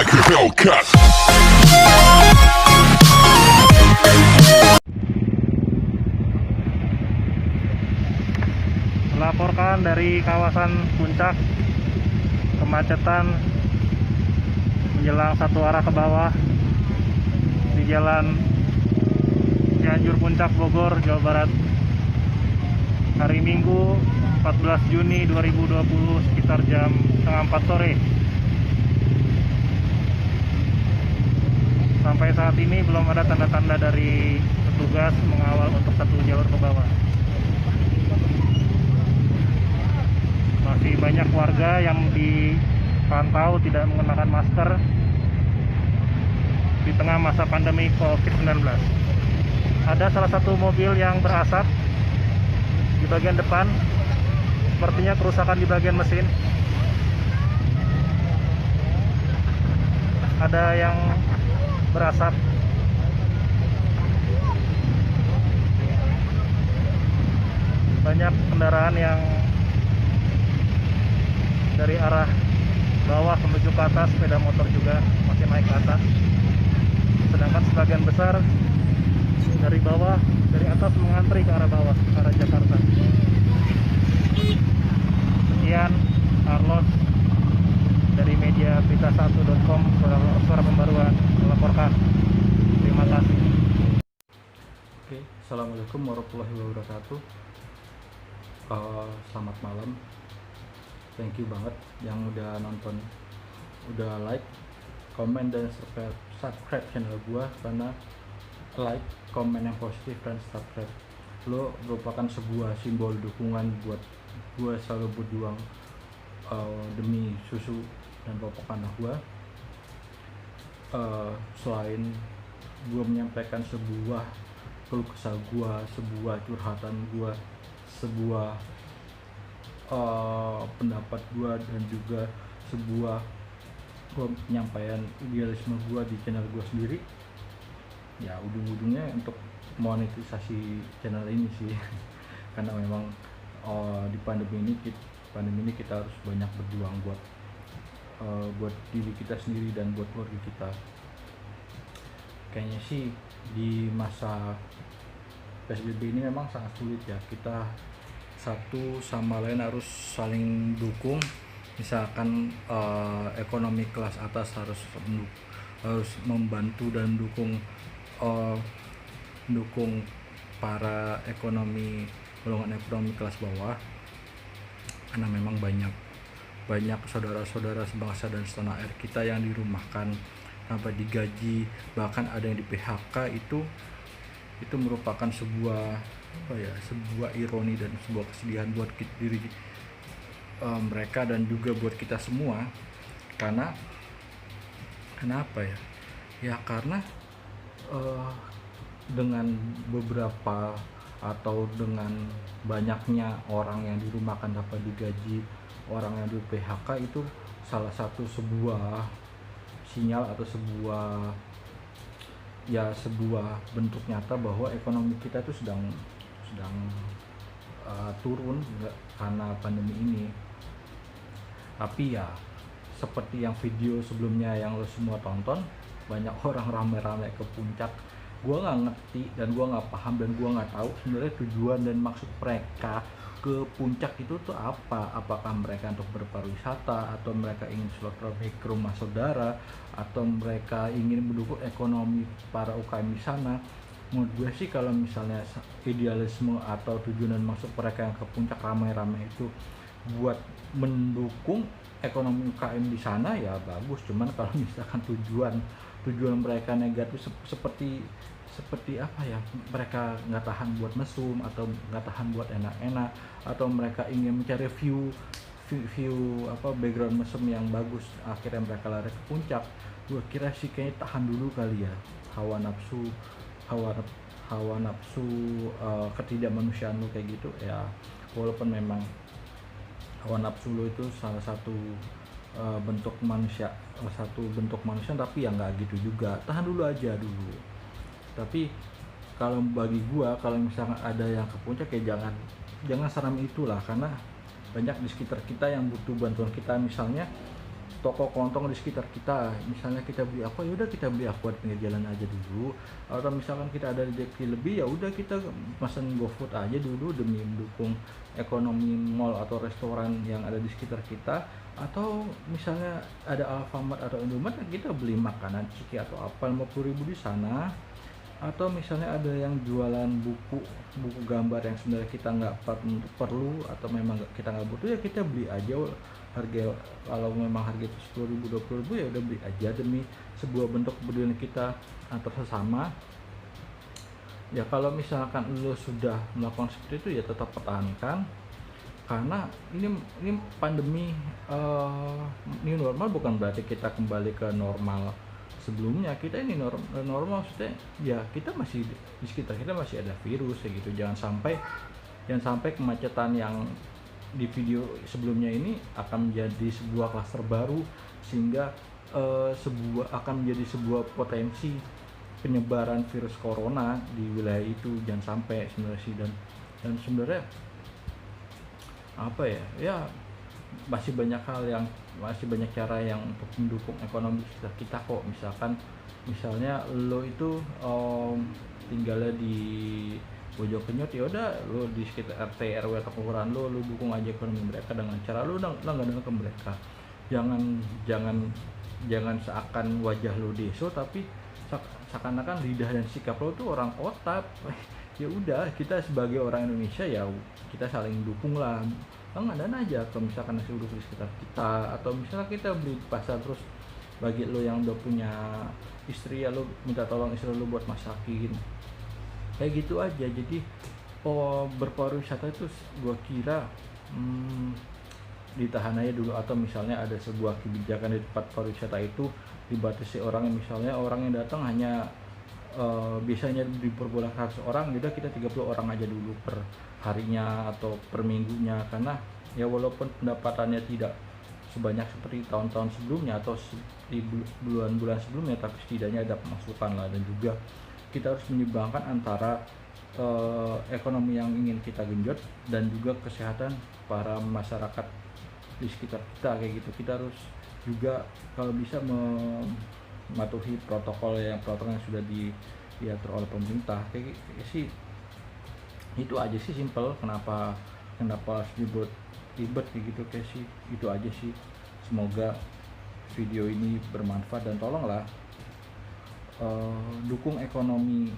like a Hellcat. Melaporkan dari kawasan Puncak, kemacetan menjelang satu arah ke bawah di jalan Cianjur Puncak Bogor, Jawa Barat. Hari Minggu 14 Juni 2020 sekitar jam setengah 4 sore. Sampai saat ini belum ada tanda-tanda dari petugas mengawal untuk satu jalur ke bawah. Masih banyak warga yang dipantau tidak menggunakan masker di tengah masa pandemi COVID-19. Ada salah satu mobil yang berasap di bagian depan, sepertinya kerusakan di bagian mesin. Ada yang berasap. Banyak kendaraan yang dari arah bawah menuju ke atas, sepeda motor juga masih naik ke atas. Sedangkan sebagian besar dari bawah, dari atas mengantri ke arah bawah, ke arah Jakarta. Sekian, Carlos dari media berita1.com, suara pembaruan melaporkan. Terima kasih. Oke, assalamualaikum warahmatullahi wabarakatuh. Selamat malam. Thank you banget yang udah nonton, udah like, komen dan subscribe channel gua. Karena like, komen yang positif dan subscribe lo merupakan sebuah simbol dukungan buat gua selalu berjuang demi susu dan pokok anak gua. Selain gua menyampaikan sebuah keluh kesah gua, sebuah curhatan gua, sebuah pendapat gua, dan juga sebuah penyampaian idealisme gua di channel gua sendiri, ya ujung-ujungnya untuk monetisasi channel ini sih. Karena memang di pandemi ini kita harus banyak berjuang buat diri kita sendiri dan buat keluarga kita. Kayaknya sih di masa PSBB ini memang sangat sulit ya, kita satu sama lain harus saling dukung. Misalkan ekonomi kelas atas harus membantu dan dukung para golongan ekonomi kelas bawah, karena memang banyak saudara-saudara sebangsa dan setanah air kita yang dirumahkan tanpa digaji, bahkan ada yang di PHK. Itu merupakan sebuah ironi dan sebuah kesedihan buat diri mereka dan juga buat kita semua. Kenapa ya? Ya karena dengan beberapa atau dengan banyaknya orang yang dirumahkan tanpa digaji, orang yang di PHK, itu salah satu sebuah sinyal atau sebuah bentuk nyata bahwa ekonomi kita itu sedang turun karena pandemi ini. Tapi ya seperti yang video sebelumnya yang lo semua tonton, banyak orang rame-rame ke puncak. Gua nggak ngerti dan gua nggak paham dan gua nggak tahu sebenarnya tujuan dan maksud mereka ke puncak itu tuh apa. Apakah mereka untuk berpariwisata, atau mereka ingin silaturahmi ke rumah saudara, atau mereka ingin mendukung ekonomi para UKM di sana. Menurut gue sih kalau misalnya idealisme atau tujuan dan maksud mereka yang ke puncak ramai-ramai itu buat mendukung ekonomi UKM di sana, ya bagus. Cuman kalau misalkan tujuan mereka negatif, seperti apa ya, mereka nggak tahan buat mesum, atau nggak tahan buat enak-enak, atau mereka ingin mencari view background mesum yang bagus, akhirnya mereka lari ke puncak. Gue kira sih kayaknya tahan dulu kali ya, hawa nafsu ketidakmanusiaan lu kayak gitu ya. Walaupun memang hawa nafsu lu itu salah satu bentuk manusia, tapi ya nggak gitu juga, tahan dulu aja dulu. Tapi kalau bagi gua, kalau misalnya ada yang ke puncak, ya jangan seram itulah, karena banyak di sekitar kita yang butuh bantuan kita. Misalnya toko kelontong di sekitar kita. Misalnya kita beli apa, ya udah kita beli aqua di pinggir jalan aja dulu. Atau misalkan kita ada rezeki lebih, ya udah kita pesan GoFood aja dulu demi mendukung ekonomi mall atau restoran yang ada di sekitar kita. Atau misalnya ada Alfamart atau Indomaret, kita beli makanan ciki atau apa 50.000 di sana. Atau misalnya ada yang jualan buku gambar yang sebenarnya kita nggak perlu atau memang kita nggak butuh, ya kita beli aja. Harga, kalau memang harga itu 10.000 20.000, ya udah beli aja demi sebuah bentuk kepedulian kita antar sesama. Ya kalau misalkan lo sudah melakukan seperti itu, ya tetap pertahankan, karena ini pandemi. New normal bukan berarti kita kembali ke normal sebelumnya. Kita ini normal maksudnya ya kita masih di sekitar kita masih ada virus kayak gitu. Jangan sampai kemacetan yang di video sebelumnya ini akan menjadi sebuah klaster baru, sehingga akan menjadi sebuah potensi penyebaran virus corona di wilayah itu. Jangan sampai sebenarnya sih. Dan sebenarnya apa ya masih banyak cara yang untuk mendukung ekonomi kita kok. Misalnya lo itu tinggalnya di pojok kenyot, ya udah lo di sekitar RT RW atau kelurahan lo dukung aja ekonomi mereka dengan cara lo langganan ke mereka. Jangan seakan wajah lo deso, tapi seakan-akan lidah dan sikap lo tuh orang kota. Ya udah, kita sebagai orang Indonesia ya kita saling dukung lah. Langganan aja kalau misalkan nasi uduk di sekitar kita, atau misalnya kita beli di pasar. Terus bagi lo yang udah punya istri, ya lo minta tolong istri lo buat masakin, kayak gitu aja. Jadi berpariwisata itu gua kira ditahan aja dulu. Atau misalnya ada sebuah kebijakan di tempat pariwisata itu dibatasi orang, misalnya orang yang datang hanya biasanya diperbolehkan 100 orang, udah kita 30 orang aja dulu per harinya atau per minggunya. Karena ya walaupun pendapatannya tidak sebanyak seperti tahun-tahun sebelumnya atau di bulan-bulan sebelumnya, tapi setidaknya ada pemasukan lah. Dan juga kita harus menyeimbangkan antara ekonomi yang ingin kita genjot dan juga kesehatan para masyarakat di sekitar kita kayak gitu. Kita harus juga kalau bisa mematuhi protokol yang sudah diatur oleh pemerintah kayak sih. Itu aja sih, simple. Kenapa harus ribet kayak gitu kayak sih. Itu aja sih. Semoga video ini bermanfaat, dan tolonglah dukung ekonomi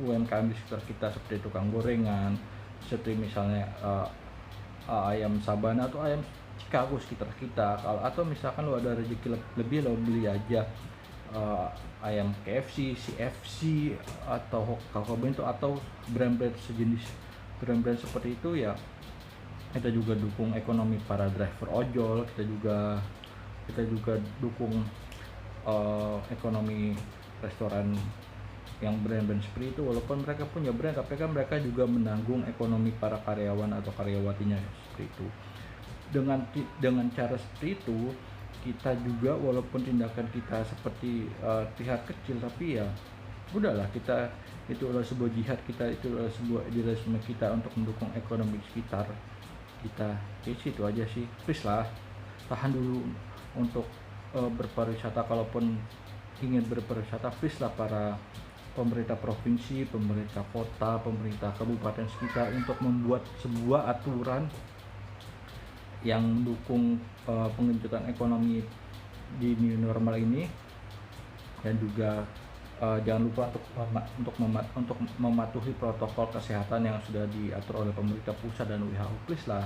UMKM di sekitar kita, seperti tukang gorengan, seperti misalnya ayam Sabana atau ayam Chicago sekitar kita. Atau misalkan lo ada rezeki lebih, lo beli aja ayam KFC, CFC atau Kakao Bento atau brand-brand sejenis brand-brand seperti itu. Ya kita juga dukung ekonomi para driver ojol, kita juga dukung ekonomi restoran yang brand-brand seperti itu. Walaupun mereka punya brand, tapi kan mereka juga menanggung ekonomi para karyawan atau karyawatinya seperti itu. Dengan cara seperti itu, kita juga walaupun tindakan kita seperti pihak kecil, tapi ya udahlah, kita itu adalah sebuah jihad kita, itu adalah sebuah idealisme kita untuk mendukung ekonomi sekitar kita. Jadi itu aja sih. Please lah, tahan dulu untuk berpariwisata. Kalaupun ingin berpariwisata, please lah para pemerintah provinsi, pemerintah kota, pemerintah kabupaten sekitar untuk membuat sebuah aturan yang mendukung pengenjutan ekonomi di new normal ini. Dan juga jangan lupa untuk mematuhi protokol kesehatan yang sudah diatur oleh pemerintah pusat dan WHO. Please lah,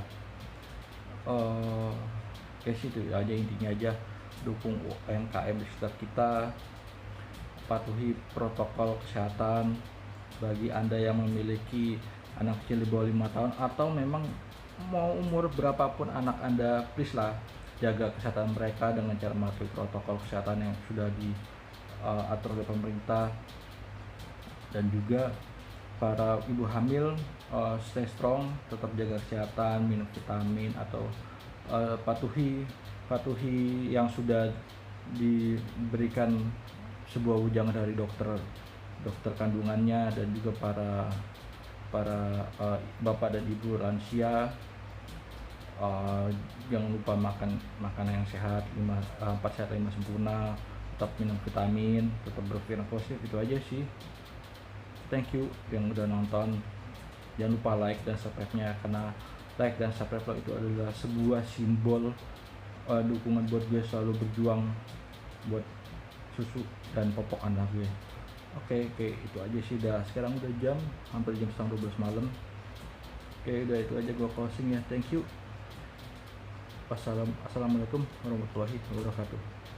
kayak situ aja intinya aja. Dukung UMKM di sekitar kita, patuhi protokol kesehatan. Bagi Anda yang memiliki anak kecil di bawah 5 tahun atau memang mau umur berapapun anak Anda, please lah jaga kesehatan mereka dengan cara mematuhi protokol kesehatan yang sudah diatur oleh pemerintah. Dan juga para ibu hamil, stay strong, tetap jaga kesehatan, minum vitamin atau patuhi yang sudah diberikan sebuah ujangan dari dokter kandungannya. Dan juga para bapak dan ibu lansia, Jangan lupa makan makanan yang sehat, 4 sehat 5 sempurna, tetap minum vitamin, tetap berpikiran positif. Itu aja sih. Thank you yang udah nonton. Jangan lupa like dan subscribe-nya, karena like dan subscribe lo itu adalah sebuah simbol dukungan buat gue selalu berjuang buat susu dan popok anak gue. Oke, itu aja sih. Sekarang udah hampir jam setengah 12 malam. Udah itu aja gue closing ya. Thank you. Assalamualaikum warahmatullahi wabarakatuh.